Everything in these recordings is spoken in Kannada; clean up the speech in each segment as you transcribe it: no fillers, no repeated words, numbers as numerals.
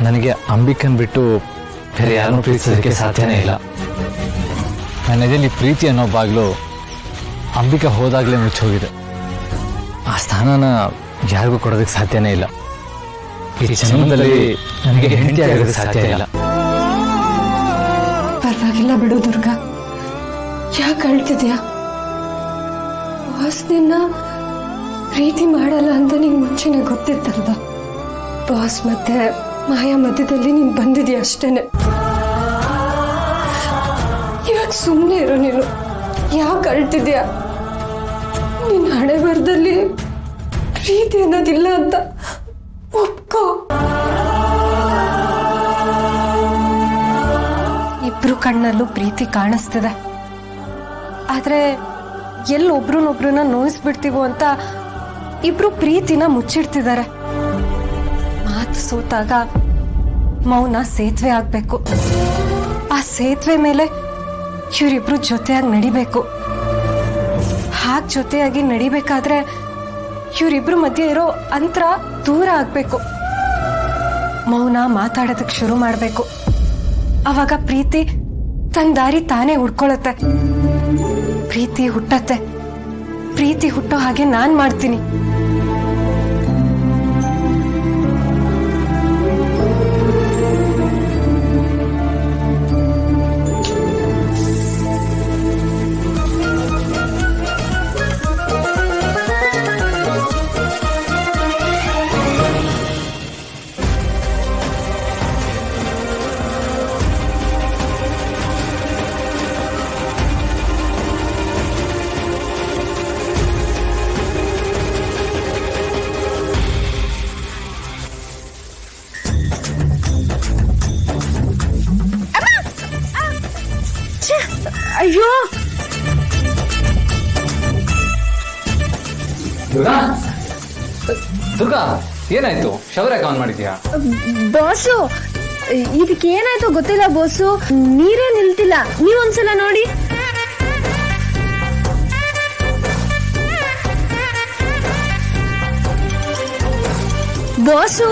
ನನಗೆ ಅಂಬಿಕನ್ ಬಿಟ್ಟು ಬೇರೆ ಯಾರನ್ನೂ ಪ್ರೀತಿಸೋದಕ್ಕೆ ಸಾಧ್ಯನೇ ಇಲ್ಲ. ನನ್ನ ಎದೆಯಲ್ಲಿ ಪ್ರೀತಿ ಅನ್ನೋ ಬಾಗ್ಲು ಅಂಬಿಕಾ ಹೋದಾಗಲೇ ಮುಚ್ಚೋಗಿದೆ. ಆ ಸ್ಥಾನನ ಯಾರಿಗೂ ಕೊಡೋದಕ್ಕೆ ಸಾಧ್ಯನೇ ಇಲ್ಲ. ಈ ಜನ್ಮದಲ್ಲಿ ನನಗೆ ಹೆಂಡತಿ ಆಗೋದಕ್ಕೆ ಸಾಧ್ಯ ಇಲ್ಲ. ಪರವಾಗಿಲ್ಲ ಬಿಡು ದುರ್ಗಾ, ಯಾಕೆ ಅಳ್ತಿದ್ಯಾ? ಬಾಸ್ ನಿನ್ನ ಪ್ರೀತಿ ಮಾಡಲ್ಲ ಅಂತ ನಿಂಗೆ ಮುಂಚೆನೆ ಗೊತ್ತಿತ್ತಲ್ವಾ? ಬಾಸ್ ಮತ್ತೆ ಮಾಯಾ ಮಧ್ಯದಲ್ಲಿ ನೀನ್ ಬಂದಿದ್ಯಾ ಅಷ್ಟೇನೆ. ಇವಾಗ ಸುಮ್ಮನೆ ಇರು, ನೀನು ಯಾಕೆ ಅಳ್ತಿದ್ಯಾ? ನಿನ್ನ ಹಣೆ ಬರದಲ್ಲಿ ಪ್ರೀತಿ ಅನ್ನೋದಿಲ್ಲ ಅಂತ ಒಪ್ಕೋ. ಇಬ್ರು ಕಣ್ಣಲ್ಲೂ ಪ್ರೀತಿ ಕಾಣಿಸ್ತಿದೆ, ಆದ್ರೆ ಎಲ್ಲೊಬ್ರನ್ನೊಬ್ರನ್ನ ನೋಯಿಸ್ಬಿಡ್ತೀವೋ ಅಂತ ಇಬ್ರು ಪ್ರೀತಿನ ಮುಚ್ಚಿಡ್ತಿದ್ದಾರೆ. ಮಾತು ಸೋತಾಗ ಮೌನ ಸೇತುವೆ ಆಗ್ಬೇಕು. ಆ ಸೇತುವೆ ಮೇಲೆ ಇವರಿಬ್ರು ಜೊತೆಯಾಗಿ ನಡಿಬೇಕು. ಹಾಗೆ ಜೊತೆಯಾಗಿ ನಡಿಬೇಕಾದ್ರೆ ಇವರಿಬ್ರು ಮಧ್ಯೆ ಇರೋ ಅಂತರ ದೂರ ಆಗ್ಬೇಕು. ಮೌನ ಮಾತಾಡೋದಕ್ಕೆ ಶುರು ಮಾಡ್ಬೇಕು. ಅವಾಗ ಪ್ರೀತಿ ತನ್ನ ದಾರಿ ತಾನೇ ಹುಡ್ಕೊಳತ್ತೆ. ಪ್ರೀತಿ ಹುಟ್ಟತ್ತೆ. ಪ್ರೀತಿ ಹುಟ್ಟೋ ಹಾಗೆ ನಾನ್ ಮಾಡ್ತೀನಿ. ಅಯ್ಯೋ ದುರ್ಗಾ, ಏನಾಯ್ತು? ಶವರ್ ಯಾಕೆ ಆನ್ ಮಾಡಿದ್ಯಾ? ಬಾಸು, ಇದಕ್ಕೆ ಏನಾಯ್ತು ಗೊತ್ತಿಲ್ಲ ಬಾಸು, ನೀರೇ ನಿಲ್ತಿಲ್ಲ. ನೀವೊಂದ್ಸಲ ನೋಡಿ. ಬಾಸು,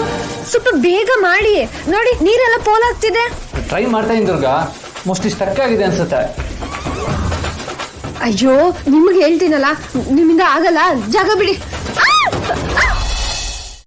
ಸ್ವಲ್ಪ ಬೇಗ ಮಾಡಿ. ನೋಡಿ, ನೀರೆಲ್ಲ ಪೋಲಾಗ್ತಿದೆ. ಟ್ರೈ ಮಾಡ್ತಾ ಇದ್ದೀನಿ ದುರ್ಗಾ, ಮೋಸ್ಟ್ಲಿ ಸ್ಟಕ್ ಆಗಿದೆ ಅನ್ಸುತ್ತೆ. ಅಯ್ಯೋ, ನಿಮ್ಗೆ ಹೇಳ್ತೀನಲ್ಲ, ನಿಮ್ಮಿಂದ ಆಗಲ್ಲ. ಜಾಗ ಬಿಡಿ.